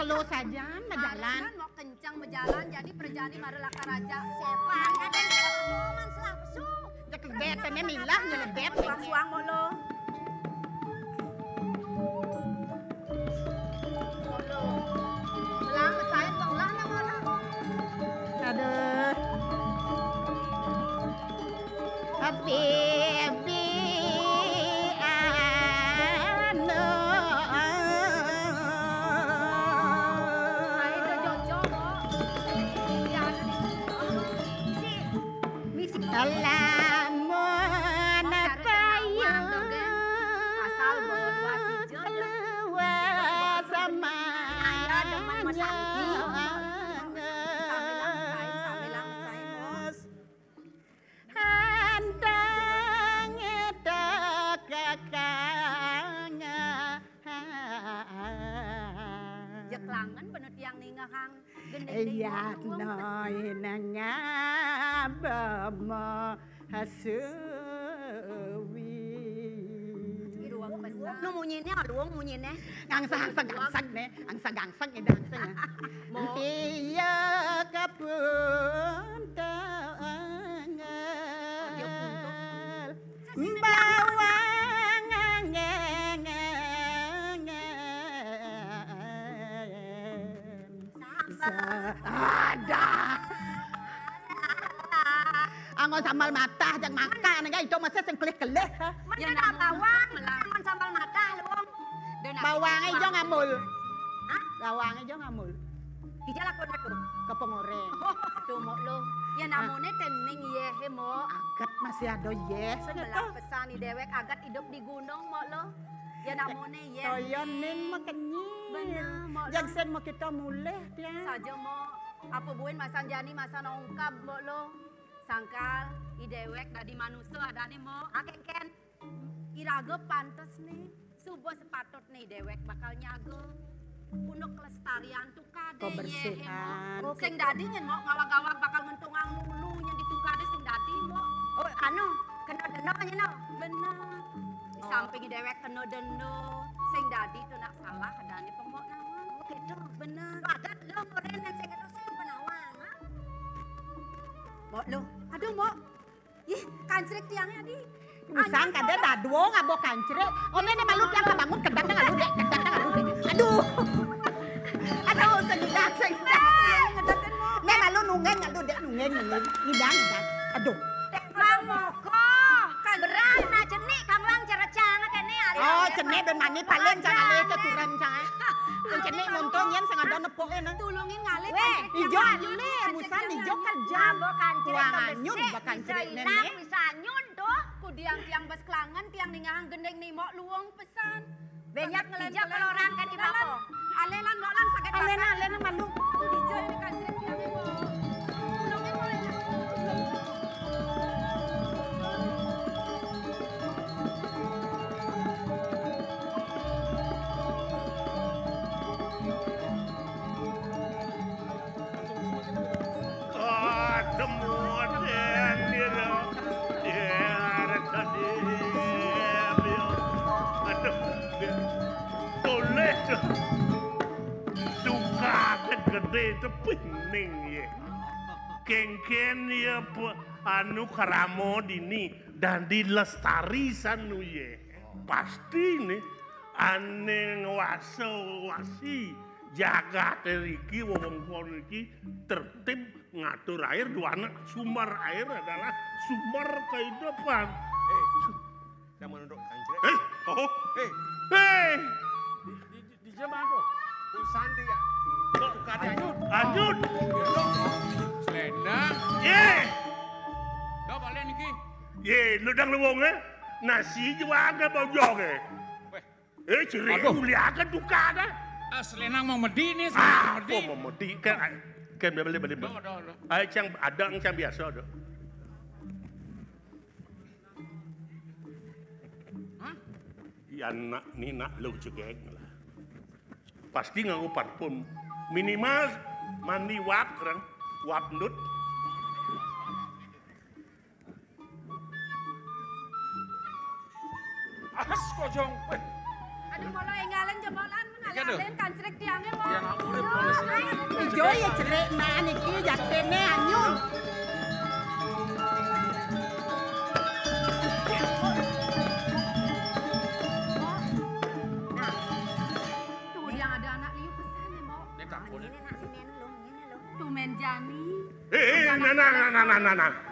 slow saja berjalan. Kan mau kencang berjalan jadi perjani marulah raja. Siapa? Ada yang man selapsu. Jak betene milah nyelebet. Suang mo lo. Lang saya tenglah na mo lang. Aduh. Happy Alamun tayo asal bawa dua si keluar sama Handang itu kakaknya Jeklangan bener tiang ningahang Iya noy nanga bama hasuwi no munyinnya luang munyinnya ang sagang-sagang ne ang sagang-sag edang sana iya kapuntangan bawang ada angon sambal mata jak makan nga ito masih sing kelih-kelih ha ya nak bawang man sambal mata luang bawang ijo ngamul bawang ijo ngamul dijala ko na to kepengoreng tuh mo lo ya namune tening ye he mo agat masih ada yes sebelah pesan di dewek agat hidup di gunung mo lo ya namune ye toyon ning makenyi bener mo jak sen mo kita mulih dia saja mo apa buin masan jani masan ongkap mo lo sangkal i dewek dari manusia ada nih mo ken iraga pantes nih subuh sepatut nih dewek bakal nyago punuk kelestarian tuh kade kebersihan sing dadi nyen mo ngawang-ngawang bakal ngentungang lulu yang ditukade sing dadi mo oh anu kena deno nyen bener di samping i dewek kena deno sing dadi tuh nak salah ada nih pemok nawan oh gitu bener ada lo koren yang sing itu sing penawang ha mo lo aduh mo ih kancrek tiangnya di Usang kada daduo ngabo kancre. One ne malut yang kebangun kedang dengan ludek, kedang dengan ludek. Aduh. Aduh segidak. ngedaten mo Ne malu nungen ngaludek nungen ngidang. Aduh. Lang moko. Kan beran na jenik kang lang cara canga kene ali. Oh, cenek ben mani paling jangan ale keturan jangan. Yang cenek monton yen sing ada nepoke na. tulungin ngalih Ijo ale musan ijo kerja. Jambo kancret Tuang anyun bakan cerik nenek. Bisa anyun tuh. ku tiang bes kelangan tiang ningang gendeng nih mau luang pesan Banyak hijau kalau orang kan di bawah. alelan mau lan sakit Alena malu. tuh dijo ini kancrek tiangnya mau tulungin mau gede tepening ya. Kengken ya anu karamo dini dan dilestarisan nu ye. Pasti nih ane wasi jaga teriki wewengkon iki tertib ngatur air dua anak sumber air adalah sumber kehidupan. Saya mau nunduk kancret. Di jam aku. Santi ya. Lanjut. Selendang. Ye. Dah balik niki. Ye, lu dang luwonge nasi juga agak bojong ciri uliakan duka dah. Selendang mau medi nih, Mau medi kan beli. Ayo cang ada cang biasa dah. Iya nak ni nak lu cegeng lah. Pasti nganggo parfum minimal mandi wap kerang wap ndut. As kojong. aduh malah enggalan jebolan mengalalen kancrek tiangnya mau Ya nak urip Jero ya jerik nak niki yaktene anyun. Tuh yang ada anak liu pesan ya, Mbok. Nek tak boleh. Ini nak sini lu, ini lu. Tuh men Jani. Nah.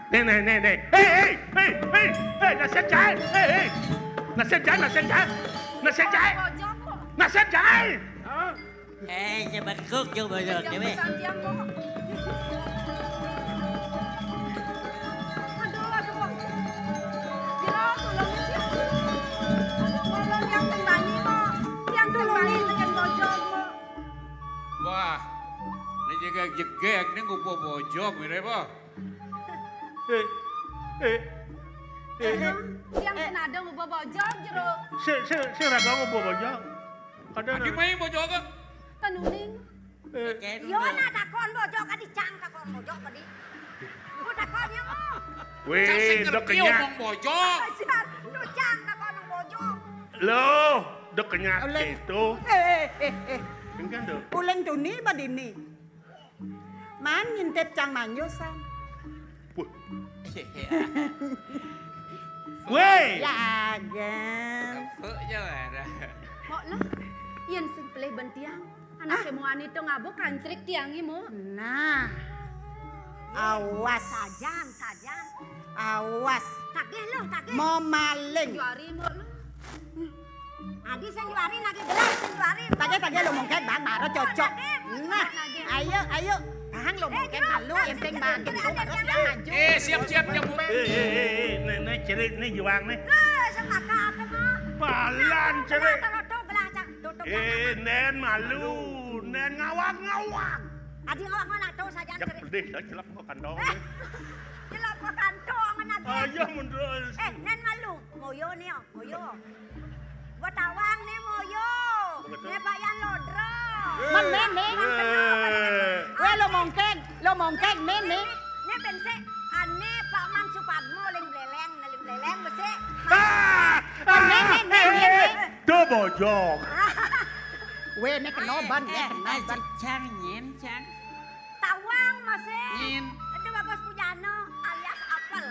Hey, nasihat jahe. Hey. Nasihat jahe. Bojong kok. Nasihat jahe. Coba kuk coba dong, Yang coba. pesan tiang kok. Aduh, Mbok. Jero tolongin tiang. Tolong yang tembani, Mbok. Tiang tembani tekan bojong, Mbok. Wah, ini jegek ini kupu bojong ini apa? Tiang kenada mau bojong jero. Saya raga ngopo bojong. Adi main bojong ke? Tanuning. Yo nak takon bojok kadi cang takon bojok kadi. Ku takon yo mo. Weh, dok ngerti kenyat. omong bojong. Kasihan, lu cang takon nang bojok. Loh, dok kenyat Oleh. itu. Enggak dok. Uleng duni badini. Man ngintip cang manyosan. Weh. Ya agam. Fek je ada. Kok lah. Yen sing pelih ben tiang. Anak kemu ani to ngabuk kancrik tiang mo. Nah. Awas. Sajan, sajan. Awas. Tagih lu, tagih. Mau maling. Juari mo lah. Adi sing juari nagi gelas sing juari. Tage lo mungkin bang baru cocok. Nah, ayo. Bang lo mungkin malu enteng bang gitu baru yang maju. Siap-siap nyambut. Nih cerit nih juang nih. Eh, sing makan mo. Palan cerit. Tutup gelas cang. Tutup. Nen malu, nen ngawak. Adi ngawak mana tuh sajan Jak cerit. pedih, saya celap kok kandong. Jelap ke kantong anak. Ayo mundur. Nen malu. Moyo nih, moyo. Watawang nih moyo. Nih bayan lodro. Man men. Weh lo mungkin men nih. Nih bense ane Pak Man Supadmo ling beleleng bese. Tuh bojong. Weh nih kenoban. Cang, nyen, cang. Tawang masih. Nyin. Itu Bagus Pujano alias Apel.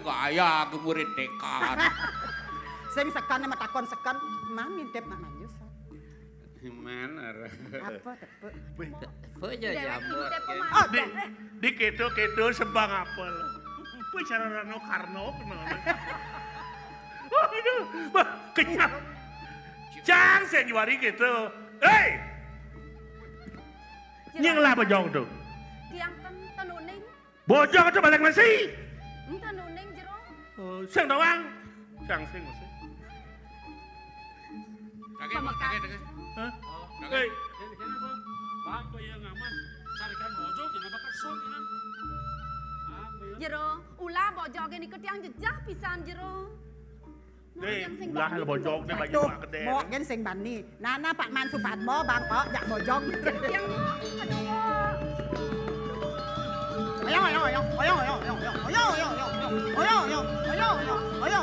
Gaya ke murid dekat. Sing sekan sama takon sekan. Man ngintip nak manyosan. Mana? Apa tepuk. Fek je Dewek jambut. intip ke. pemain. Di kedo sebang apel. Apa cara Rano Karno kenapa? Aduh, bah, kenyang. Cang senyuari gitu. Hei! Nyeng lah bojong tuh. Tiang tanuning. Bojong itu balik nasi. Tanuning jero. Sang doang. Sang sing masih. Kakek. Hah? Kakek. Bang bayang aman. Carikan bojong jangan bakal sok ya. Jero, ulah bojong ini ke tiang jejak pisan jero. Nih, ulah lo bojong nih bagi Tuh, mak gede. mau gen sing bani. Nana Pak Man Supadmo bang kok jak bojong. Tiang mo. Ayo.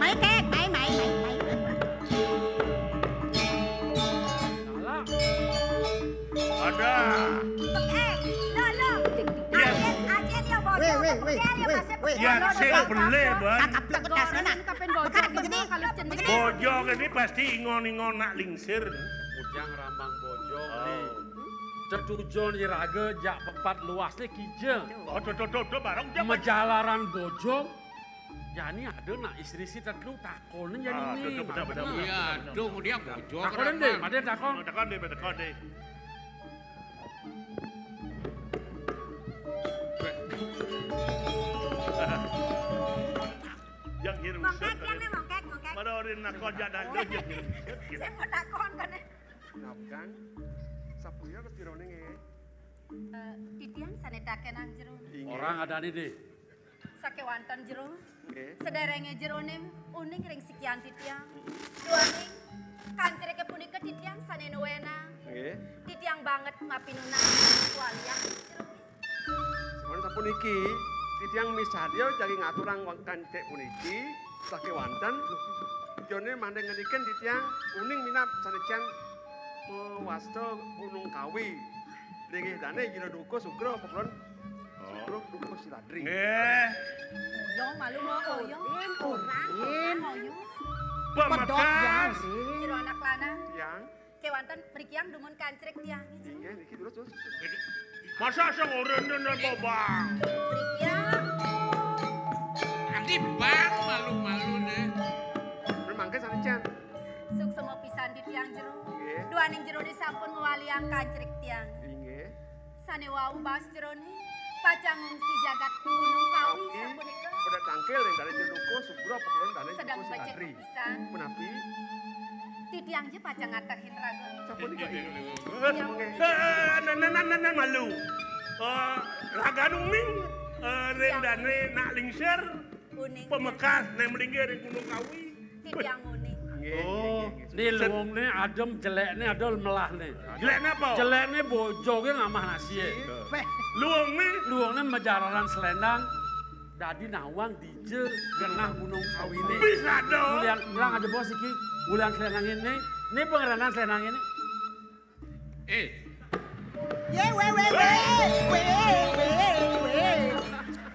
Mấy kek, mấy. Salah. Ada. Ajen ya bojong. Ya, saya boleh, Bang. Kakap lah bekas nana. Kapen bojong begini kalau jenis. Bojong ini pasti ingon-ingon nak lingsir. Ujang rambang bojong nih. Cetujon iraga jak pepat luasnya kijeng. Oh, tuh, barang dia. Mejalaran bojong. Yani ada nak istri si terlalu takonin jadi Ah, ini. tuh, betul. Iya, tuh dia bojong. Takonin deh, ada takon. Tekan deh. Yang ngirim Mongkek yang nih mongkek. Pada orang nak kerja dan kerja. Saya mau takon kan. Ngapkan? Sapunya ke tirone nge. Titian sanetaken ang jero. Orang ada nih deh. Sakewantan jero. Sederenge jero nim uning ring sikian titiang. Duaning kancreke punika titiang sanenuena. Titiang banget ngapinuna walia. Soalnya sapuniki, titiang misalnya jadi ngaturang wong kancek puniki, sakewanten jone mandeng ngeniken di tiang kuning minap sanejan mewasta Gunung Kawi. Nggih dane jero duka sugro pokoke sugro duka siladri. Nggih. Yo malu mau oyo. Rin. Oyo. Pemekas. Jero anak lanang. Tiang Kewanten prikyang dumun kancrek tiang. nggih niki terus. Masa sing urene bobang. Prikyang. Adi bang malu-malu deh. Mangke sanejan. Suk semua pisan di tiang jero. Nggih. Duaning jero disampun ngwaliang kancrek tiang. Nggih. Sane wau bas jero ni. Pacang ngungsi jagat Gunung Kawi Oke. sapunika. Pada tangkel yang dari jero duka sugro pokoke dane Sedang duka becek siladri. pisan. Menapi Ti tiang je pacang ngatahin raga. sapunika Nan malu. Raga numing rendane nak lingser Kuning. pemekas nang melinggir Gunung Kawi. Ti tiang uning. Nggih. Ni luwung ni adem jelek ni adol melah ni. Jelek napa? Jelek ni bojo ke ngamah nasi. Luang ni Luwung ni majararan selendang. Dadi nawang dije genah Gunung Kawi ni. bisa dong. Ulang ada bos iki. Ulang selendang ini. Ni pengeranan selendang ini. Ye we.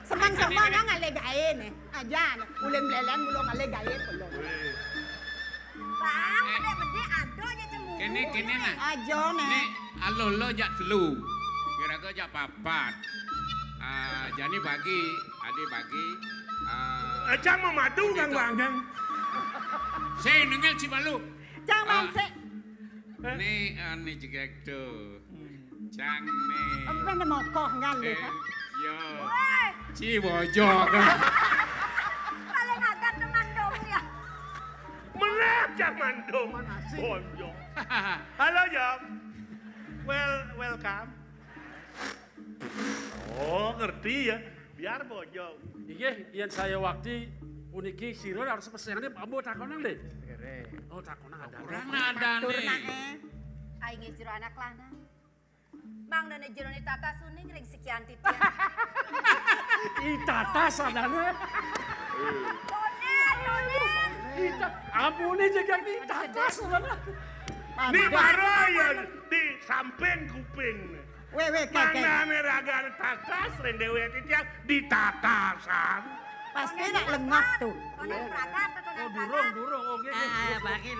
Semang-semang ang alegain eh. Ayan, uling leleng mulong alegain pulong. Bang, bede-bede ado aja cemburu. Kene nah. Ajo Ini nih. alo jak telu. Kira-kira jak papat. Jani bagi, ade bagi. Cang mau madu kang bang. Saya nengel si malu. Jangan se. Ni jegek tu. Cang ni. Apa nih mau koh ngali ha? Yo. Woi, Ci bojok. paling agak teman dong ya. Mana cang mandum. Bonjo. Halo Jom. Welcome. Oh ngerti ya. Biar bojo. Iki yang saya waktu uniki siro harus pesenane ambo takonan deh. Oh takonan ada. Kurang ada Turna nih. eh. Aing jero anak lanang. Mang dene jero ni tata suning ring sekian ti tiang. Itata sadane. Ita ampune jeung ni tata sadane. Ni baru ya di samping kuping. We Mana raga tatas rendewe titiang di tatasan. Pasti nak lengah tuh. Konon prakat atau Oh konon durung oke. Bagi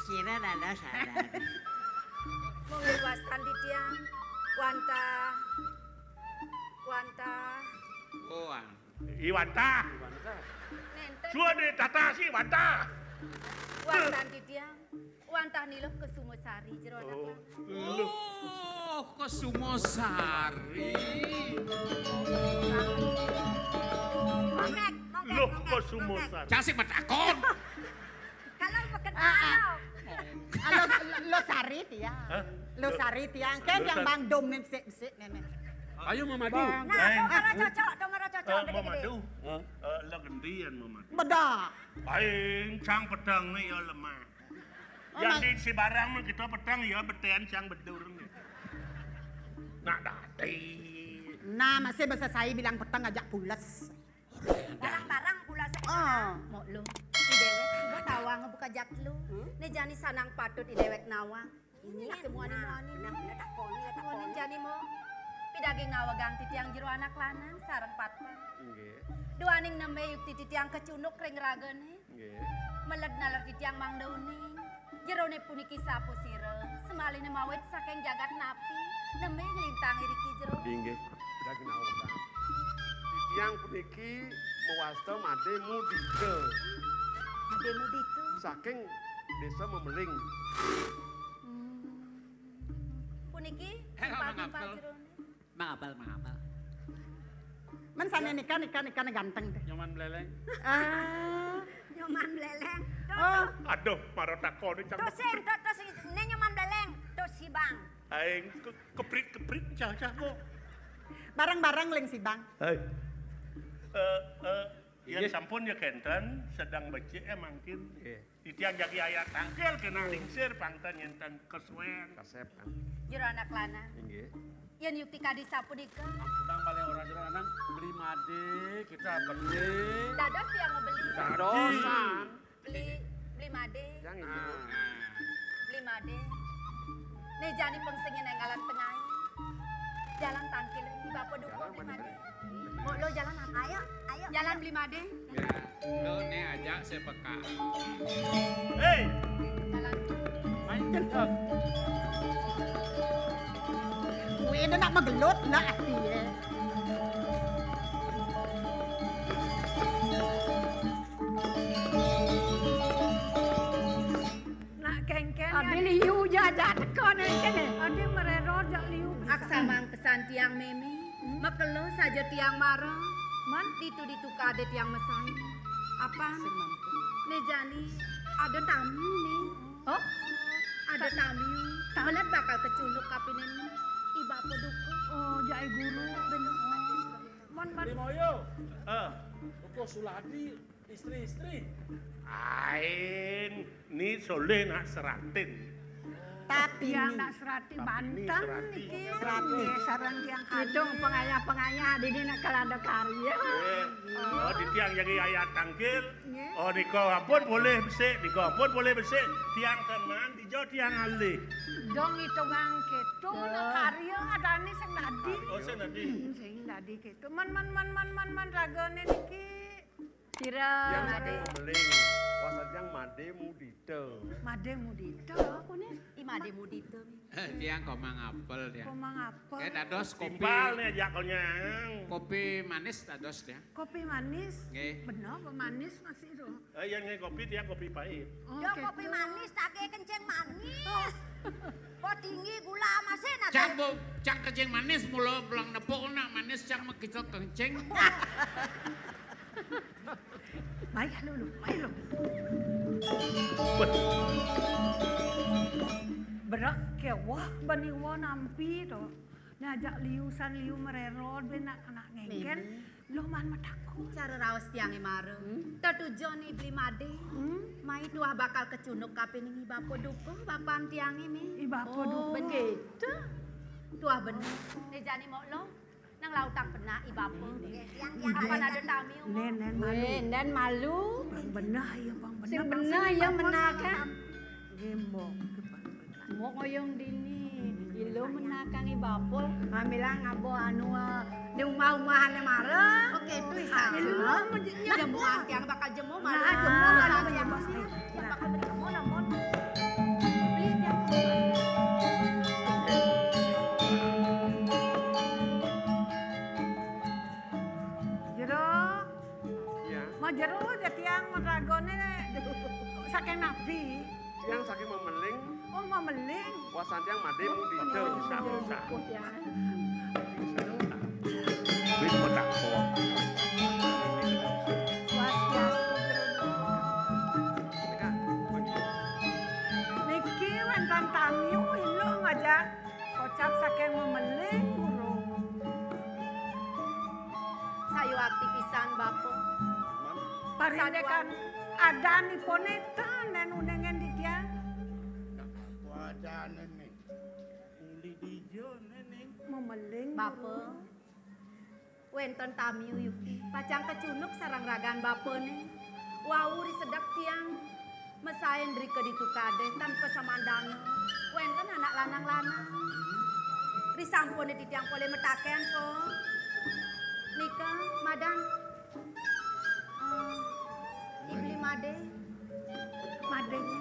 sira dada sadar. Mong liwastan ti tiang. Wanta. Oh, Iwanta. Nenten. Sua di tatasi Iwanta. Wantan ti tiang. Wantah niloh ke Sumosari jero anak lanang. oh, ke Sumosari. mongek. Loh kok sumosar. Casik matakon. Kalau pekerjaan Lo sari tiang. Lo sari tiang. Kan yang bang dom nih sik nenek. Ayo mamadu. Nah, dong cocok, Mau gede-gede. madu? Lo gantian mau madu. Beda. Aing cang pedang nih ya lemah. Yang di si barang mah kita pedang ya betean cang bedur nih. Nak dati. Nah masih bahasa saya bilang petang ajak pulas. Barang-barang pula saya. Oh. Mok lu. Di dewek sudah tawang ngebuka jaklu. Ne jani sanang patut di dewek nawang. Ini kemuani-muani. Nah, tak koni, tak Kunin koni. jani mo. Pidaging nawagang titiang jero anak lanang sareng patma. Nggih. Duaning nembe yuk titiang kecunuk ring ragane. Nggih. Meled nalar titiang mang dauning. Jerone puniki sapu sireng. Semaline mawet saking jagat napi. Nembe nglintang iriki jero. Nggih. Sudah kenal Bang. Tiang puniki mewasta made mudike Ademu ditu. saking desa Memeling. Puniki Mangapel. timpal-timpal jerone. Mangapal. Men sana nikah ganteng deh. Nyaman beleleng. Ah. Nyoman beleleng. Oh. Aduh, marah takon nih cang. Tuh sing, tuh sing, ini nyoman beleng. Tuh si bang. Aing keprit cah kok. Barang-barang leng si bang. Hei. Yang sampun ya kenten sedang baca mangkin. Titiang jagi ayat tangkel kena lingsir pangtan yentan kesuwen. Kasep kan. Jero anak lanang. Nggih. Yen yukti kadi sapunika. Udang balik orang Jero Nanang beli made kita beli. Dados tiang mau beli. Dadosan. Beli made. Yang ini. Beli made. Nih jani pengsengin yang ngalan tengah. Jalan tangkil ini bapak dukung beli made. Mau lo jalan apa? Ayo, ayo. Jalan beli made. Ya, lo nih ajak saya peka. Hei, Jalan. Main gendong. Kuwi na nak magelut na ati eh. Nak kengken Abi liu jaja tekan ni kene. Ade mererot jak liu. Aksa mang kesan tiang meme. Makelo saja tiang marah. Man ditu kade tiang mesai. Apa? Nih jani ada tamu nih. Oh, Ada tamu. Melet bakal keculuk kapinen. Iba apa duku. Oh, jai guru. Bener. Mon Beli moyo. Uko Suladi istri-istri. ain ni soleh nak seratin. tapi tiang ni nak serati Tapi Banten serati. niki. Serati. Sarang tiang hitung pengayah di nak kalada karya. Oh, di tiang jadi ayat tangkil. Oh, di kau pun boleh besek, di kau pun boleh besek. Tiang teman, di jauh tiang alih. Dong hitungan keto nak karya adane sing dadi. Oh, saya nanti. Sing dadi keto. Man ragane niki. Kira Yang saking memeling. Wasan yang made mudite. Made mudita aku nih. Ima de mudito. Tiang komang apel dia. Komang apa? Kayak dados kopi. Timbal nih ajak kau nyang. Kopi manis dados dia. Kopi manis. Nggih. Bener apa manis masih itu? Yang ini kopi, tiang kopi pahit. Oh, Yo keto. kopi manis, take kencing manis. Kok tinggi gula masin ada. Cang bu, cang kencing manis mula belang nepuk nak manis cang mah kita kencing. Mai dulu, mai lu. Berak kewah baniwa nampi to. Ngajak liusan liu mererot ben anak ngengken. Lo man mataku. Cara raos tiang imare. Tetujon ibli made. Mai tuah bakal kecunuk kapining bapo dukung bapan tiang ini. Ibapo dulu. Begitu. Tuah bener. Nih jani mau lo. Nang lautang benak ibapo. Apa ada tamu? Nen malu. dan malu. Bang benah ya bang benah. Sing benah ya menakan. Gembok. Mau ngoyong dini. Ilo menakang ibapol. Ngamilang ngabo anu di umah-umahan mare. Oke, itu saja. Jemuan tiang bakal jemu malu. Nah, jemu malu Saja. ya, Bos. Yang bakal beri kamu namun. Beli tiang. Jero. Ya. Mau jero aja tiang meragone saking nabi. Yang saking memeling. Oh mau meling. Wasan yang made mudite. Bisa. Ya. Wis petak kok. Swastiastu jero. Mereka Niki wonten tamu ilo ngajak kocap saking memeling burung. Sayu aktivisan bapo. Parindekan ada niponeta dan undangan di tiang. Wadah nenek. Uli dijo nenek. Memeling Bapo. Wenten tamu yuki. Pacang kecunuk sarang ragan bapo nih. Wawuri sedap tiang. Mesain drike ditukade tanpa samandana. Wenten anak lanang-lanang. Risampone di tiang pole metaken po. Nika, madan. Ibli made. madenya.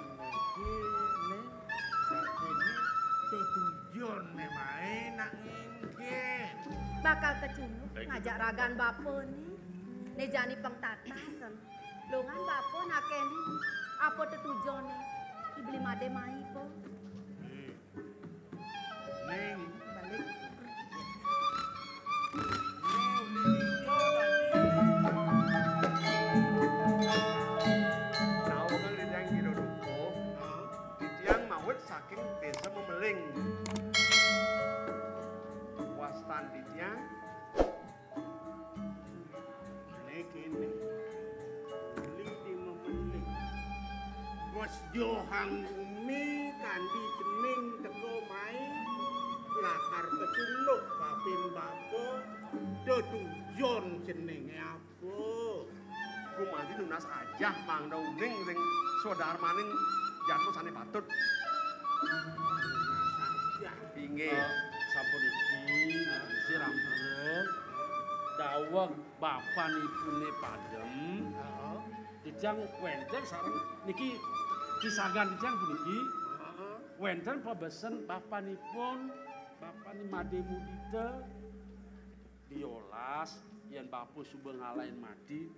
Tetujon main nak ngengken. Bakal kecunuk ngajak ragan bapo nih. Nih jani pengtatasan. Lungan bapo nakeni. Apa tetujon nih? Ibli made mai po. Neng. Balik. naungan di tiang Gidoduko. Di tiang mawet saking desa memeling. Wastan di tiang. Nek ini. Beli di memeling. Bos Johang Umi kandi cening teko mai. lakar kecunduk kapin bapo tujuan jenenge apa? Ku mandi nunas aja mangda uning sing saudara maning janmu sane patut. Inggih. Sampun iki si rambreng dawuh bapanipune Padem. Dijang wenten sareng niki kisagan dijang puniki. Wenten pebesen bapanipun bapani Made Mudita diolas yen bapu subuh ngalahin madi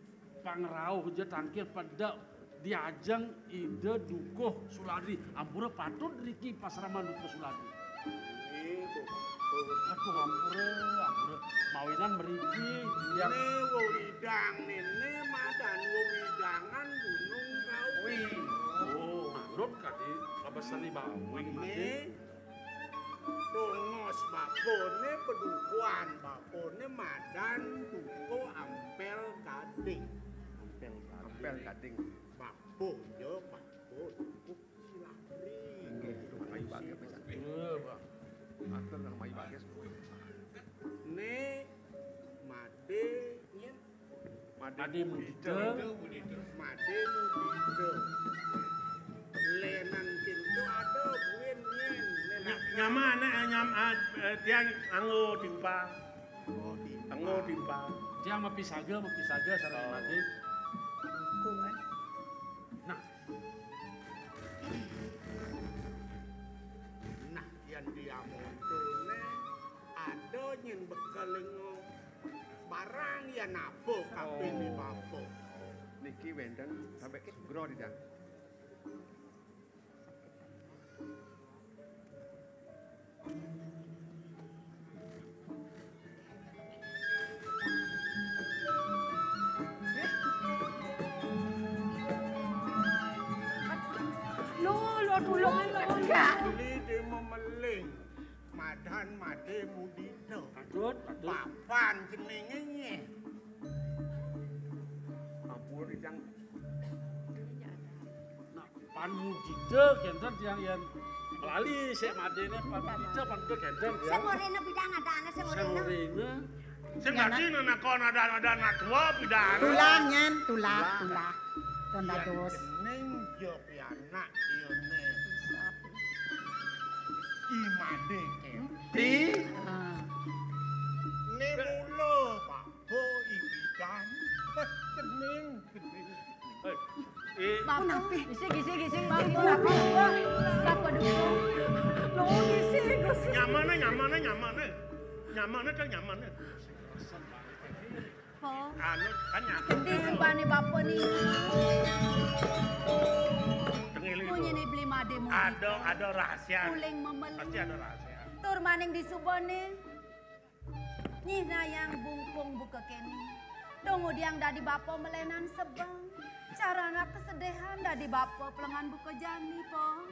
pangrauh je tangkir pedak diajeng ide dukuh Suladi ampura patut riki pasraman dukuh Suladi. Aduh ampura mawinan meriki biar widang nene madan widangan gunung kawi. Oh, manut kadi pabesani bawing made. Tongos bapone pedukuan bapone madan duko ampel gading. Ampel gading. Bapo yo bapo duko silabri. Nggih, mayu bagus pisan. Matur nang mayu bagus. Ne Made nyen Made Mudita. Made Mudita. Lenan kintu ada buin nyen. Nyamana nyam tiang anggo timpa. Anggo timpa. Tiang mapisaga sareng Made. Nah, yang dia montone ada nyen bekelingo barang ya napo kapini bapo. Niki wenten sampai gro di jang. Lo tulungan lo. Beli dia memeling madan Made Mudita. patut. Papan jenenge. Ampun di jang. Nah, pan Mudita kenten tiang yang lali sik madene pan Mudita pan kenten ya. Semorene bidang ada ana semorene. Semorene Sing dadi nana kon ada natua pidana. Tulah nyen, tulah. Tonda Yang dos. jeneng yo pianak yo ne. I Made Kerti. Ne mulo bapo i bidan. Jeneng. Kenapa? Gisi. Bapak dulu. Lo gisi. Nyamane kan nyamane. Po, Anu kan nyamane. di subane bapak ni. Tengili Punya ni beli Made Mudita. ada rahasia. Uling memeling. Pasti ada rahasia. Tur maning di subane. Nyina yang bungkung buka kene. Dongo diang dadi bapak melenan sebang. Carana kesedihan dadi bapak pelengan buka jani po.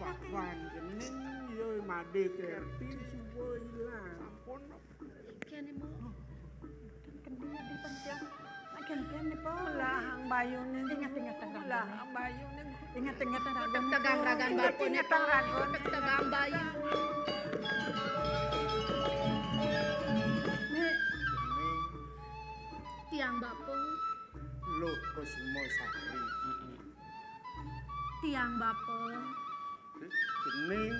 Bapan jeneng yo Made Kerti suwe ilang. Ampun. Kene mo. Kendia di penjang. Makin nih po. Lah ang bayo ni. Ingat. Lah ang bayo ni. Ingat. Tegang ragan bapak ni po. Tegang bayi. Jeneng Tiang bapak. Loh Kusmo Sari. Tiang bapak. Jeneng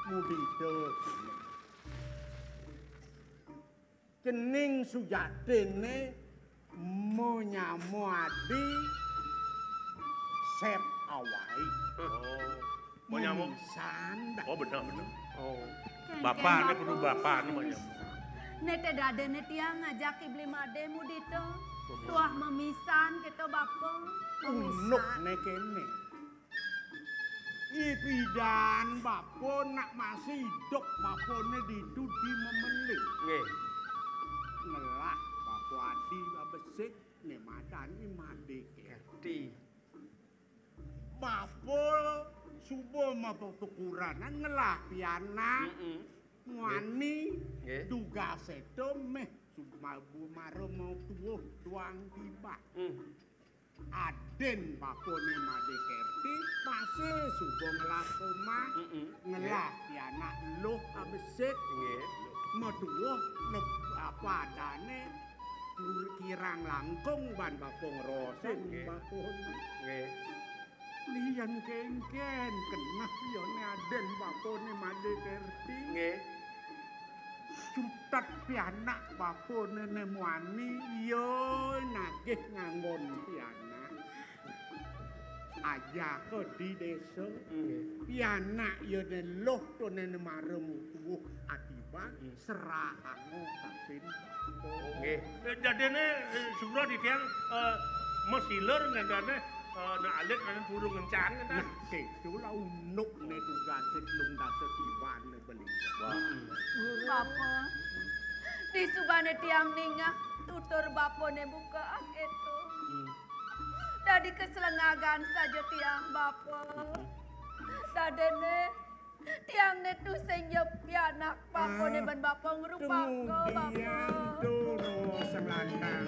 Mudita. Jeneng sujatine monyamu adi sep awai. Mau nyamuk. Sanda. Oh benar. Oh. Bapak ini perlu bapak ini mau nyamuk. Nete dade ne tiang ngajaki beli Made Mudita. Tuah memisan kita bapak. Unuk nekene. Ibidan bapo nak masih hidup bapone didudi memelih. Nggih. Ngelah bapo adi abesik ne madani Made Kerti. Bapo subuh mapo tukuranan ngelah pianak. Ngani Nggih. duga sedo meh sumabu maro mau tuwuh tuang tiba. Aden bapone Made Kerti masih subuh ngelah omah. Ngelah pianak luh abesit. Nggih. Meduh apa adane kirang langkung ban bapung rosen bapun. Nggih. Liyan kengken kenah yone aden bapune made kerti. Nggih. Cutat pianak bapune nemuani yo nagih nganggon pianak. Aja ke di desa. Pianak yo neluh to nemarem tubuh atiba serahango kapin. Nggih. Jadine sugro di tiang mesiler ngandane na alit nan purung ngencang kan. Itu lah unuk ne tugasit lung dasa tiban ne beli. Bapa, di subane tiang ningah tutur bapone buka itu. Dadi keselengagan saja tiang bapa. Dadene tiang ne tu senyap pianak bapone ban bapa ngerupaka bapa. Tunggu selanang.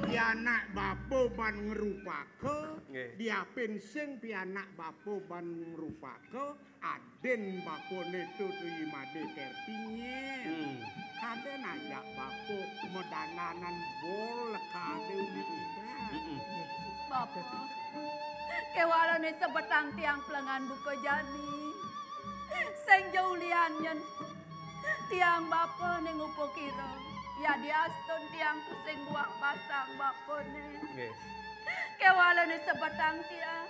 Pianak bapa ban ngerupaka. Dia pensing pianak bapa ban ngerupaka. Aden bapone tu imade kertinye. Kaden aja bapa medananan bol kade Bapa, kewalane sebetang tiang pelengan buka jani. Seng jauh lianyen, tiang bapa ne ngupo kira. Ya diaston tiang tu seng buang pasang bapa ne. Kewalane sebetang tiang.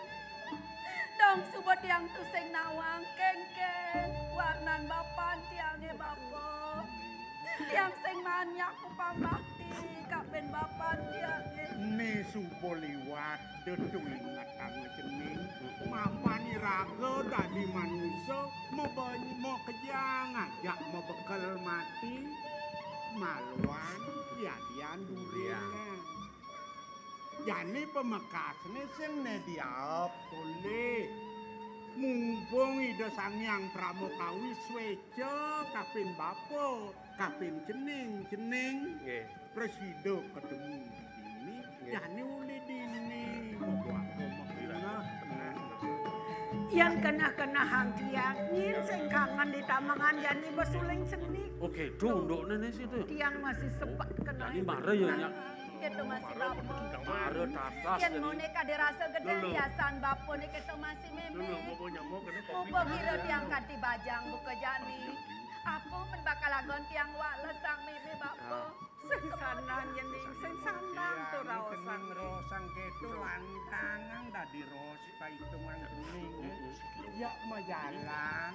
Dong subat tiang tu seng nawang kengkeng. Warnan bapan tiange bapa. Tiang seng manyak kupang bakti. Kapen bapan tiange. Ne supo liwat detung ingatan jening. Mapani raga dadi manusia mau kejang ngajak mau bekal mati. Maluan ya dian durian. Jani pemekasnya sing ne diap boleh. Mumpung ida sangyang pramukawi swejo kapin bapo, kapin cening. Presido ketemu ini, jani uli dini. Yang kena-kenahan tiang, ngin sing kangen di tamangan jani besuling cenik. Oke, dunduk nenek situ. Tiang masih sempat kena. Jadi marah ya nyak. Gitu masih bapa. Marah tatas. Yang mau nek ada rasa gede biasan bapo nek itu masih meme. Mupo kira tiang kanti bajang buka jani. Apa men bakal lagon tiang wak lesang meme bapo. Sengsanan yening sengsanan tu rosang ketu lantangan tadi ros hitungan kening. Ya majalan.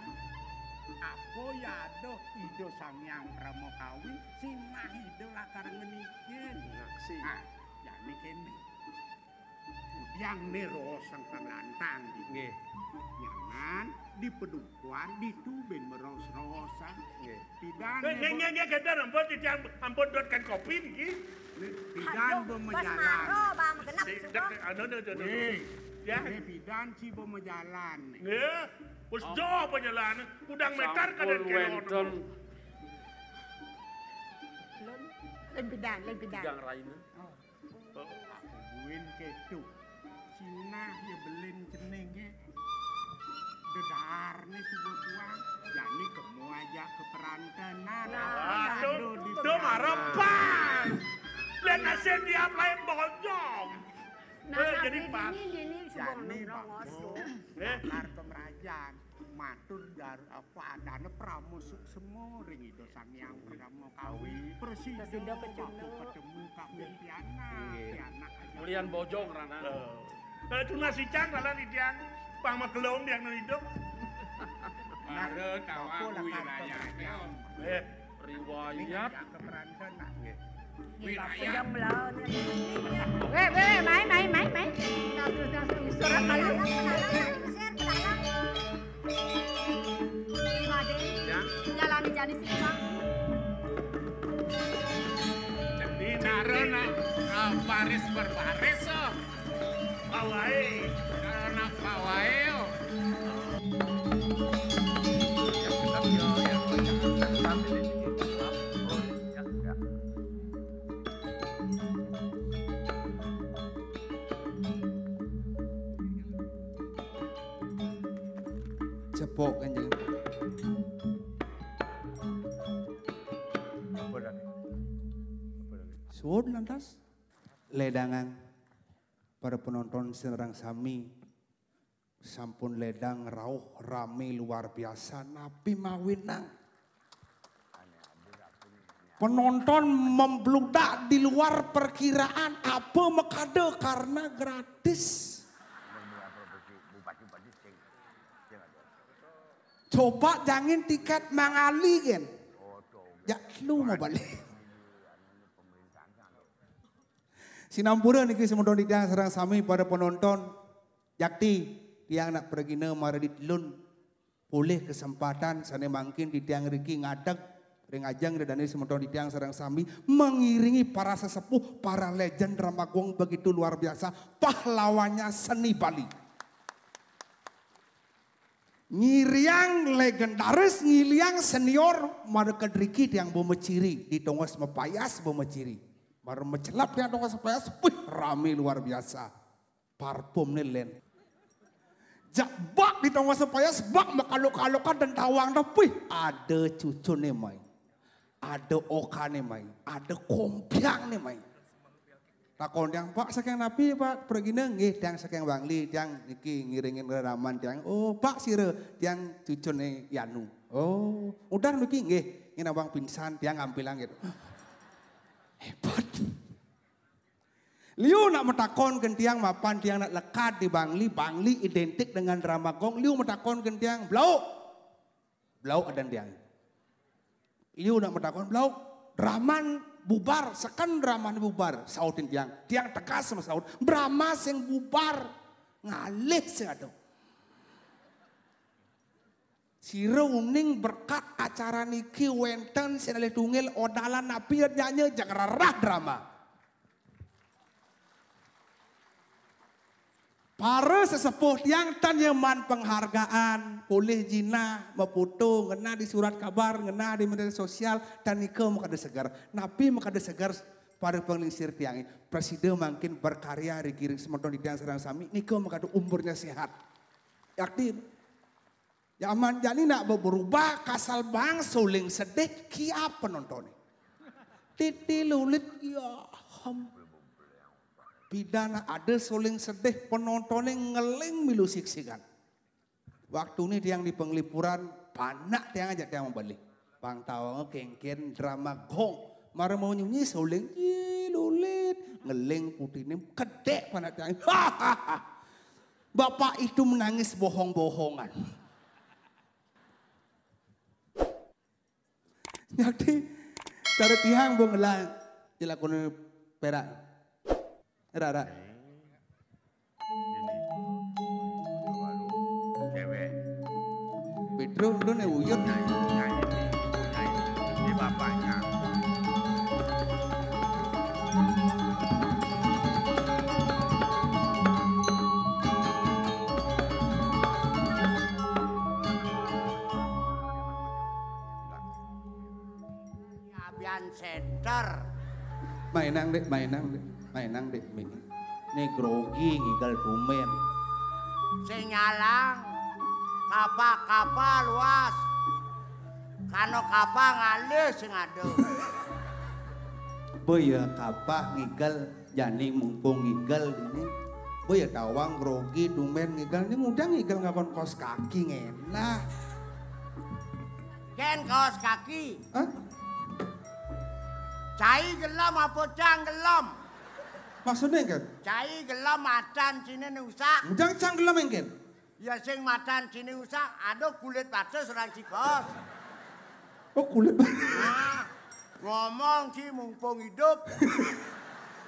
Apa ya do ido sangyang pramukawi sinah ido lakar ngenikin. Ngaksi. Ah, jani kene. Yang ne rosang panglantang nggih. Nyaman di pedukuan dituben meros-rosan nggih. Pidan nggih gedar ampun titiang ampun dotkan kopi niki. Pidan bemejalan. Maro bang genap suka. Ya. Pidan ci bemejalan. Nggih. Wis jo penjalan udang metar kaden kelon. Lain bidan. Yang raina. Buin ketu. Cina ya belin cenenge. Dedar nih subuh tuang. Jadi kamu aja ke perantanan. Aduh, itu harapan. Lihat nasi tiap lain bojong. Jadi pas. Ini subuh nongos. Kemerajan. Matur dar apa adane pramusuk semua ring itu sangyang pramukawi. Presido ketemu kabeh pianak. Mulian bojong rana. Itu nasi cang lalan itiang pang magelong yang hidup. Mare tawa wilayah. Riwayat keperantanan nggih. Wilayah. Mai. Surat malu. Nyalani jani simpang. Jadi narona baris berbaris oh. Awai. Narona pawai oh. cepok kanjeng. Suwun lantas ledangan para penonton Sinerang Sami sampun ledang rauh rame luar biasa napi mawinang. Penonton membludak di luar perkiraan apa mekade karena gratis. Coba jangan tiket mangali kan. Ya lu mau balik. Sinampura niki semedon didang sareng sami pada penonton. Yakti tiang nak pergi ne maradit lun. Boleh kesempatan sana mungkin di tiang riki ngadeg ring ajang dan semedon didang sareng sami mengiringi para sesepuh, para legend Ramagong begitu luar biasa, pahlawannya seni Bali. Ngiriang legendaris, ngiliang senior, mara kedriki yang bomeciri, di tongos mepayas bomeciri. Mara mecelap yang tongos mepayas, rame luar biasa. Parfum len. Jak bak di tongos mepayas, bak makalok-kalokan dan tawang dah, ada cucu nih mai. Ada oka nih mai, ada kompiang nih mai. Takon yang Pak saking napi Pak pergi nggih tiang saking Bangli tiang niki ngiringin reraman tiang oh Pak sire tiang cucune Yanu oh udah niki nggih ini abang pingsan tiang ngampilang gitu hebat liu nak metakon tiang mapan tiang nak lekat di Bangli identik dengan Ramagong liu metakon tiang blau ada tiang liu nak metakon blau Raman bubar, sekan Raman bubar, sautin tiang tekas sama saut, Brahma sing bubar, ngalih sing ada. Sira uning berkat acara niki wenten sinalih tungil odalan napi nyanyi jang rarah drama. Para sesepuh tiang tanyaman penghargaan, boleh jina, meputu, ngena di surat kabar, ngena di media sosial, dan nika makada segar. Nabi makada segar para penglingsir tiang. Presiden makin berkarya, rigiring semedon di tiang Serang Sami, nika makada umurnya sehat. Yakti, zaman jani nak berubah, kasal bang, suling sedih, kia penontonnya. Titi lulit, ya ham. Pidana ada suling sedih penontonnya ngeling milu siksikan. Waktu ini tiang di penglipuran panak tiang aja tiang membalik. Bang tawang kengken drama gong. Mara mau nyunyi suling lulit ngeling putih ini kedek panak tiang. Bapak itu menangis bohong-bohongan. Jadi cara tiang bongelang dilakoni perak. Rara. Cewek. Pedro lu nih uyut. Ini bapaknya. Abian center. Mainang dek mini. Nih grogi gigal tumen. Sing nyalang kapa luas. Kano kapa ngalih sing ado. Boya kapa ngigal jani mumpung ngigal ini. Boya tawang grogi tumen ngigal ini udah ngigal ngakon kos kaki ngenah. Ken kaos kaki. Hah? Cai gelam apa cang gelam? Maksudnya kan? Cai gelam macan cine nusa. Jangan canggelam engken. Ya sing macan cine nusa ada kulit batu serang cikos. Oh kulit. Nah, ngomong sih mumpung hidup.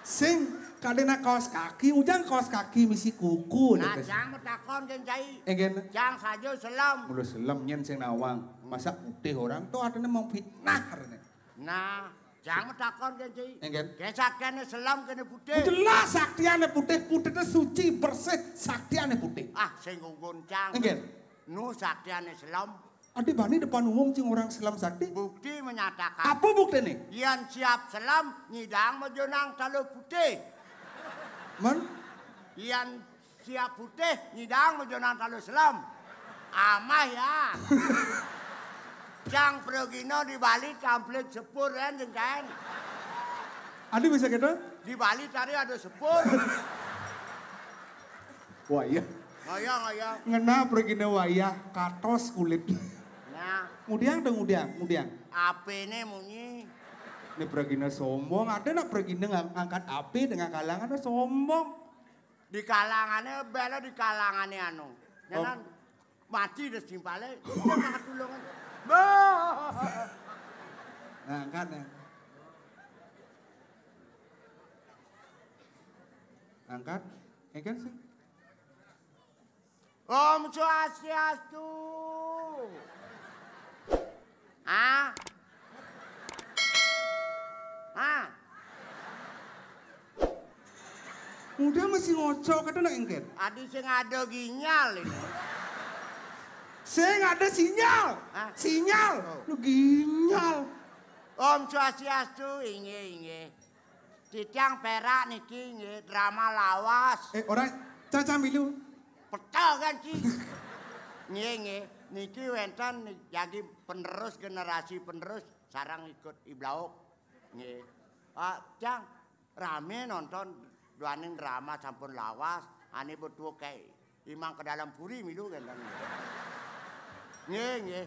Sing kadena kaos kaki, ujang kaos kaki misi kuku. Nah, jangan metakon kan cai. Engken. Jangan saja selam. Mulu selam nyen sing nawang. Masa putih orang tuh adanya mau fitnah. Nah, jangan metakon kan cai. Engken. Kesaktiannya selam kena putih. Jelas saktiannya putih-putihnya suci bersih saktiannya putih. Ah, sing guncang. Engken. Nu saktiannya selam. Adik bani depan umum cing orang selam sakti. Bukti menyatakan. Apa bukti nih? Yang siap selam nyidang mejonang talo putih. Man? Yang siap putih nyidang mejonang talo selam. Amah ya. Jang Progino di Bali tampil sepur kan jengken. Adi bisa gitu? Di Bali tadi ada sepur. Wah iya. Ngoyong. Ngena pergi na wayah katos kulit. Nah. Mudiang dong mudiang. Apa ini munyi? Ini pergi na sombong. Ada nak pergi na ngangkat api dengan kalangannya sombong. Di kalangannya bela di kalangannya anu. Nyanan mati des simpale. Jangan tulungan. Nah, angkat ya. Angkat. Kan sih. Om Swastiastu. Udah masih ngocok, ada nak engket? Adi sing ada ginyal ini. Saya nggak ada sinyal. Sinyal. Lu ginyal. Om Swastiastu inge. Titiang perak niki inge drama lawas. Orang caca milu. Petah kan Ci. Nge. Niki wenten jadi penerus generasi penerus sarang ikut iblauk. Nge. Cang rame nonton duaning drama sampun lawas. Ane berdua kayak imang ke dalam puri milu kan. Nge.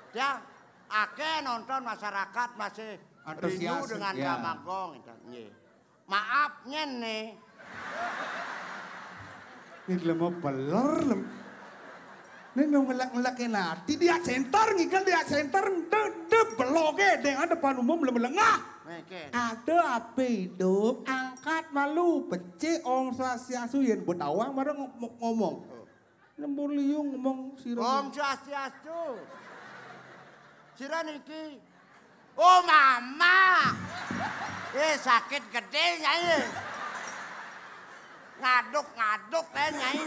Cang akeh nonton masyarakat masih rindu dengan drama gong. Nge. Maafnya nih. Ini lemah beler lem. Ini ngelak nanti dia center ngikal dia center de beloge dengan depan umum lengah. Ada apa hidup angkat malu pece Om Swastiastu yang betawang baru ngomong. Lembur liung ngomong sirah. Om Swastiastu. Sirah niki. Oh mama. Sakit gede nyai. Ngaduk nyai.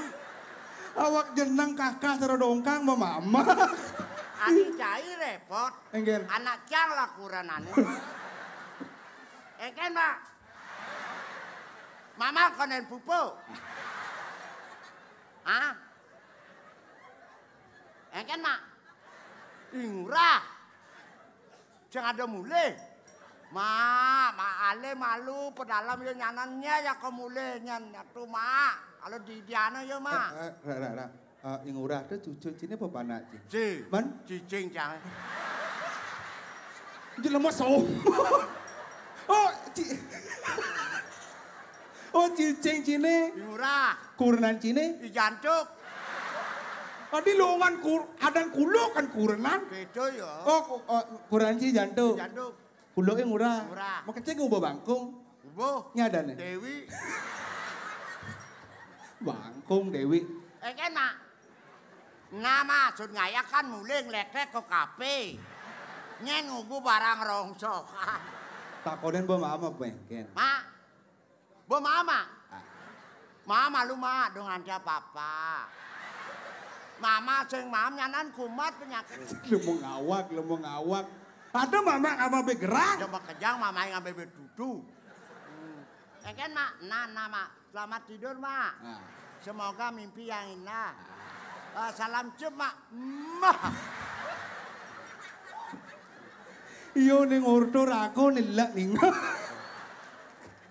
Awak jenang kakak sarua dongkang mama. Ani cai repot. Enggen. Anak cang lah kuranane. Engken Mak. Mama konen pupuk. Engken Mak. Ingurah. Jangan ada mulai. Ma ale malu pedalam yo nyanannya ya kemule nyan tu ma. Kalau di diana yo ma. Ingurah tu cucu cini apa panak ci? Ci. Man? Cicing cang. Itu lemah so. Oh cicing cini. Ingurah. Kurenan cini. Di jantuk. Tadi longan adan kulo kan kurenan. Beda yo. Kurenan ci jantuk. Jantuk. Kulo yang murah. Murah. Mau kecek ngubah bangkung. Ngubah. Nyadane. Dewi. Bangkung Dewi. Kan Mak. Nama sud ngayak kan mulai ngelek-lek ke kafe. Nyen ngubu barang rongsok. Takonen bawa mama bengken. Mak. Bawa mama. Mama lu mak dengan dia papa. Mama sing mam nyanan kumat penyakit. Lu mau ngawak. Ada mama ngambil bergerak. Coba kejang mama yang ngambil berdudu. Kan Mak, Mak. Selamat tidur Mak. Semoga mimpi yang indah. Salam cum Mak. Iyo ning ordo aku nilak ning.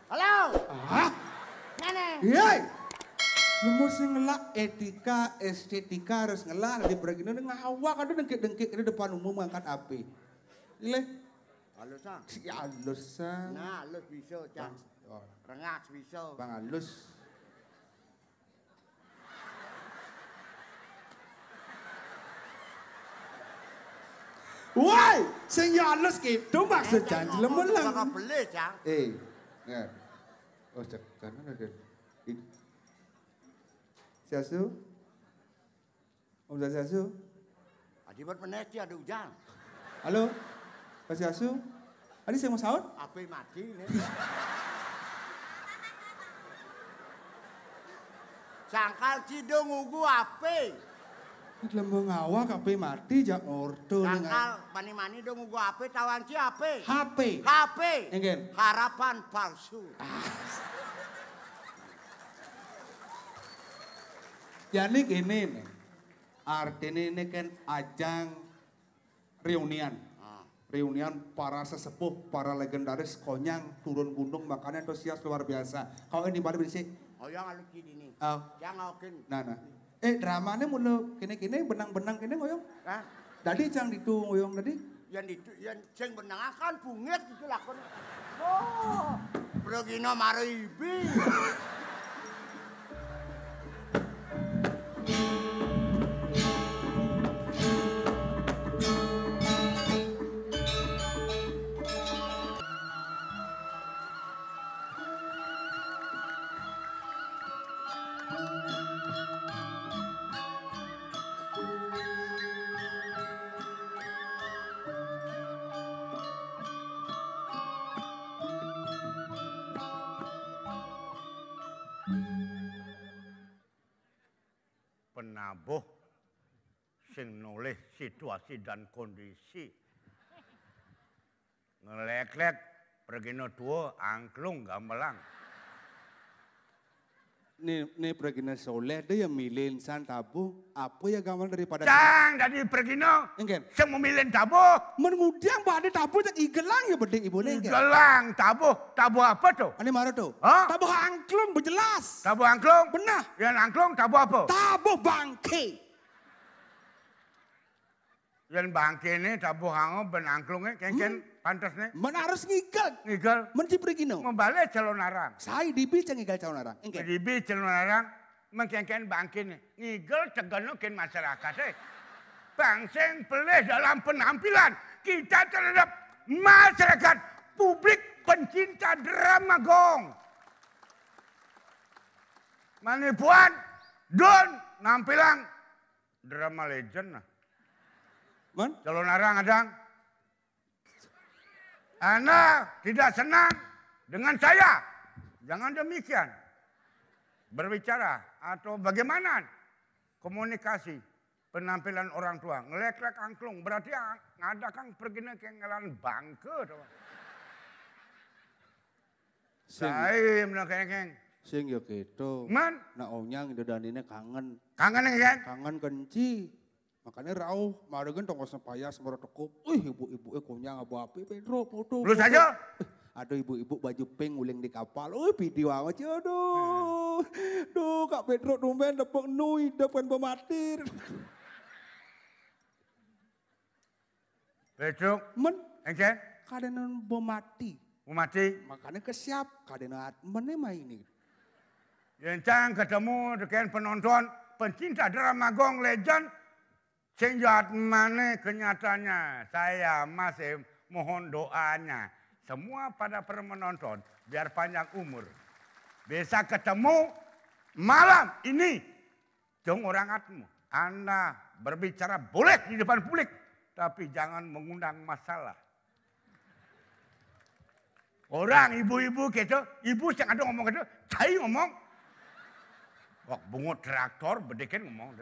Halo. Nenek. Yey. Lu mesti ngelak etika, estetika harus ngelak di pergi ngawak ada dengkik di depan umum ngangkat api. Ile. Halusan. Si halusan. Nah, halus bisa, Cang. Rengas bisa. Bang halus. Woi, sing ya halus gitu maksud janji lemelang. Kakak beli, Cang. Ya. Oh, karena ada. Siasu? Om Siasu? Adibat meneki ada hujan. Halo? Pak Siasu? Adi saya mau sahur? Apa mati nih? Sangkal cidung ugu apa? Lembong awak apa mati jak ordo. Sangkal mani-mani dong ugu apa tawan ci apa? HP. HP. Engen. Harapan palsu. Jadi gini nih. Artinya ini kan ajang reunian. Reunian para sesepuh, para legendaris konyang turun gunung makanya antusias luar biasa. Kau ini balik berisik. Oh yang alus gini nih. Yang okin. Nah. Dramanya mulu kini benang-benang kini ngoyong. Hah? Tadi cang ditu ngoyong tadi. Yang sing benang akan bungit gitu lakon. Oh, bro gino maro ibi. Penabuh sing nulis situasi dan kondisi. Ngelek-lek pergino tua angklung gamelang. Nih pergina soleh dia yang milih insan tabu. Apa ya gamelang daripada... Cang dari pergino. Enggak. Sing memilih tabu. Mengudiang bahwa tabu cak igelang ya beding ibu nih. Igelang tabu. Tabu apa tuh? Ini mana tuh? Hah? Tabu angklung berjelas. Tabu angklung? Benar. Yang angklung tabu apa? Tabu bangke. Yang bangke ini tabu hango ben angklungnya kengken pantas nih. Mana harus ngigel. Ngigel. Mencipri gino. Membalik calon arang. Saya dibi cang ngigel calon arang. Dibi calon arang. Mengkengken bangke nih. Ngigel teganokin masyarakat Bangseng pelih dalam penampilan kita terhadap masyarakat publik pencinta drama gong. Manipuan, don, nampilan drama legend. Man? Calon arang adang. Anda tidak senang dengan saya. Jangan demikian. Berbicara atau bagaimana komunikasi penampilan orang tua. Ngelek-lek angklung berarti ngadakan pergi ke ngelan bangke. Saya menakeng. Sing ya gitu. Man? Nah onyang ini kangen. Kangen kan? Kangen kenci. Makanya rauh, maregan tongkos sepaya semua tekuk. Ibu-ibu konyang apa-apa, Pedro, foto. Lu saja? Ada ibu-ibu baju pink nguling di kapal. Video amat sih, aduh. Duh, Kak Pedro tumben dapet nui, dapet pematir. Pedro? Men? Engke? Kadenan bomati. Bomati? Makanya kesiap, kadenan meneh ini. Yang ketemu dengan penonton, pencinta drama gong legend. Sehingga mana kenyataannya, saya masih mohon doanya. Semua pada penonton, biar panjang umur. Bisa ketemu malam ini. Jong orang atmu. Anda berbicara boleh di depan publik. Tapi jangan mengundang masalah. Orang ibu-ibu gitu, ibu yang ada ngomong gitu, saya ngomong. Wah bungut traktor, bedekin ngomong.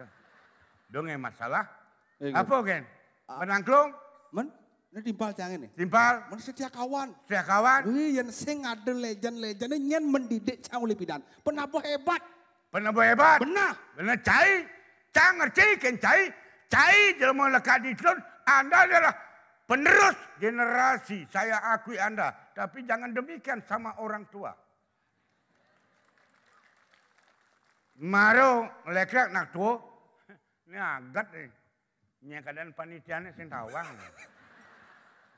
Dong masalah. Apa kan? Penangklung? Men, ini timpal canggih nih. Timpal? Men setia kawan. Setia kawan? Wih, yang sing ada legend-legendnya nyen mendidik cang oleh pidan. Penabuh hebat. Penabuh hebat? Benar. Benar cai. Cang ngerti kan cai. Cai jelma lekat di telur. Anda adalah penerus generasi. Saya akui Anda. Tapi jangan demikian sama orang tua. Maro lekrek nak tua. Ini agat nih. Nya keadaan panitianya sing tawang.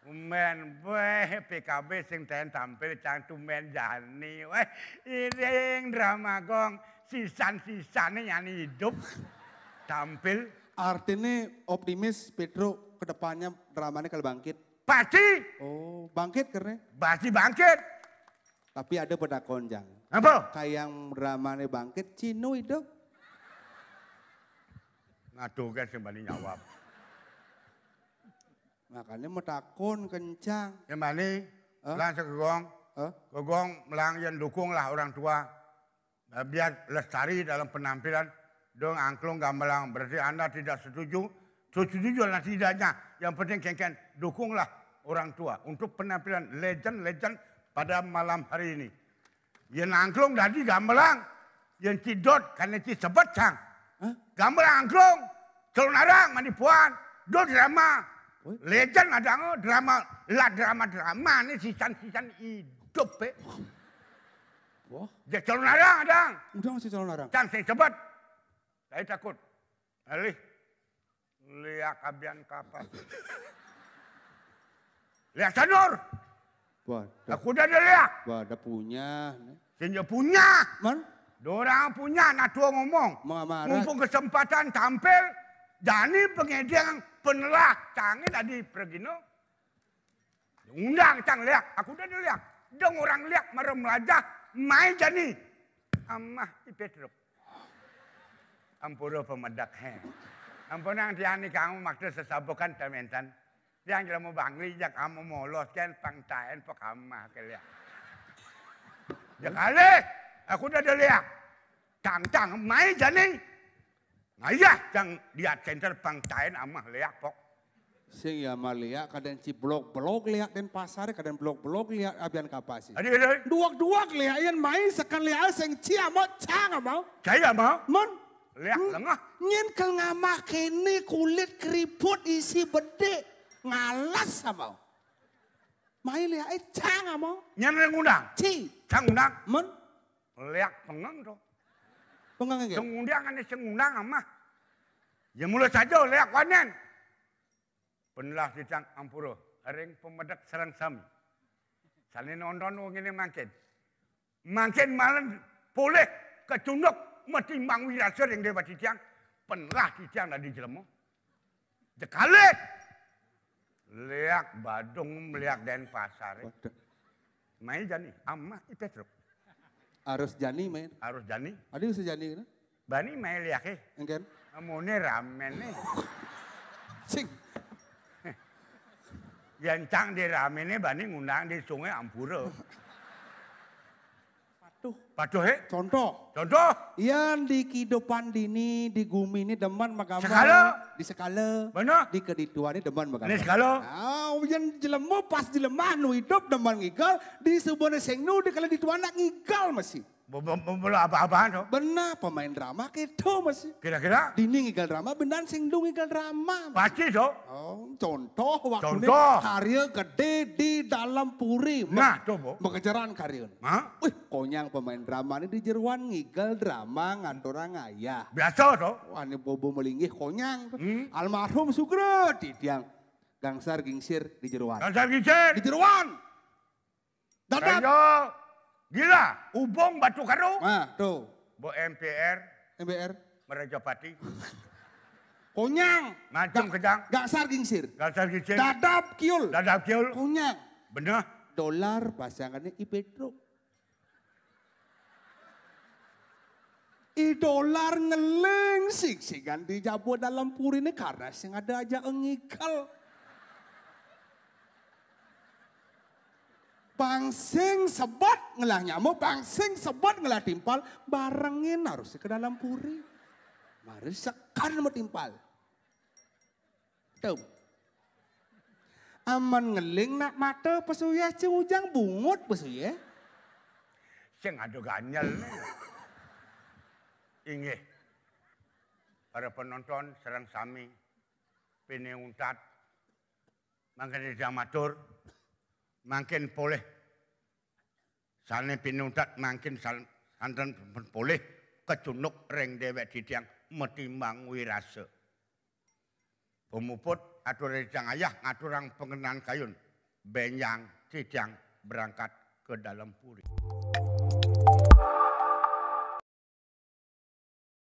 Umen weh PKB sing ten tampil cang tumen jani weh iring drama gong sisan-sisane nyanyi hidup tampil. Artinya optimis Pedro kedepannya dramanya kalau bangkit. Pasti. Oh bangkit karena? Pasti bangkit. Tapi ada pada konjang. Apa? Kayak yang dramanya bangkit Cino itu. Ngaduh kan sembani nyawab. Makanya metakun kencang. Yang mana? Langsung ke gong. Ke gong melang yang dukung lah orang tua. Biar lestari dalam penampilan. Dong angklung gamelang. Berarti Anda tidak setuju. Setuju lah tidaknya. Yang penting kengken dukunglah orang tua. Untuk penampilan legend-legend pada malam hari ini. Yang angklung tadi gamelang. Yang cidot karena cidot cang. Gamelang angklung. Celonarang manipuan, do drama. Legend ada drama, drama nih sisan-sisan hidup Wah. Dia celonarang ada. Udah masih Celonarang. Can saya cepat. Saya takut. Alih. Lihat kabian kapas. Lihat sanur. Aku udah lihat. Ada punya. Sehingga punya. Man? Dorang punya, nak tua ngomong. Mumpung kesempatan tampil, Jani pengedian penelah cangin tadi pergi no. Undang cang lihat, aku udah lihat. Dong orang lihat merem melajah, main Jani. Amah Petruk. Ampura pemedak he. Ampunang Jani kamu maksud sesabukan tementan. Yang kamu bangli, jak kamu molos kan pangtain pekamah kalian. Jakale, aku udah lihat. Cang-cang mai Jani. Ngayah cang dia center pangtain amah lihat pok. Sing ya malia kadang ciblok-blok lihat dan pasar kadang blok-blok lihat abian kapasi. Adik. Duak-duak lihat yang main sekali lihat sing cia mau cang mau. Saya mau. Mon. Lihat lengah. Nyen kel ngamak kene kulit keriput isi bedek ngalas sama. Main lihat cang mau. Nyen ngundang. Ci. Cang undang. Mon. Lihat pengang tuh. Pengang gitu. Sengundang ane sengundang amah. Ya mulai saja lihat kanen. Penlah dicang ampuro. Ring pemedak serang sami. Salin nonton ini makin. Makin malam boleh kecunduk. Metimbang wirasa yang dewa dicang. Penlah dicang dari jelemu. Dekale. Lihat Badung, lihat Denpasar. Main Jani, amah Petruk. Harus Jani main. Harus Jani. Ada usah Jani kan? Bani main lihat ke. Engken. Amone ramen nih. Sing. Yancang di ramen nih bani ngundang di sungai Ampura. Patuh he? Contoh. Yang di kehidupan dini, di gumi ini deman magambar. Sekala. Di sekala. Benar. Di kedituan ini deman magambar. Ini sekala. Yang jelemu pas dilemah nu hidup deman ngigal. Di sebuah seng nu di kala dituan nak ngigal masih. Bola apa-apaan tuh? Benar pemain drama gitu masih. Kira-kira? Dini ngigal drama, benar sing du ngigal drama. Pasti tuh. Oh, contoh waktu ini Contoh. karya gede di dalam puri. Nah, tuh, Bo. Mengejaran karya. Hah? Wih, konyang pemain drama ini di jeruan ngigal drama ngantora ngayah. Biasa tuh. Wah, ini bobo melinggih konyang. Almarhum Sugro di tiang gangsar gingsir di jeruan. Gangsar gingsir. Di jeruan. Dadak. Ayo. Gila, Ubong Batu Karo. Nah, tuh. Bo MPR. Merajapati. Konyang. Macam kejang. Gangsar gingsir. Gangsar gingsir. Dadap kiul. Konyang. Benar. Dolar pasangannya Petruk. Dolar ngeleng sik-sikan dijabu dalam puri ini karena sing ada aja engikal. Bangsing sebot ngelah nyamuk, bangsing sebot ngelah timpal, barengin harus ke dalam puri. Mari sekan mau timpal. Tuh. Aman ngeling nak mata pesuya ujang bungut pesuya. Sing ada ganyal nih. Inggih. Para penonton serang sami. Pini untat. Makin di matur. Makin boleh. Salne pinuntat makin santan boleh kecunuk reng dewek ditiang metimbang wirase. Pemuput atur recang ayah ngaturang pengenan kayun. Benyang ditiang berangkat ke dalam puri.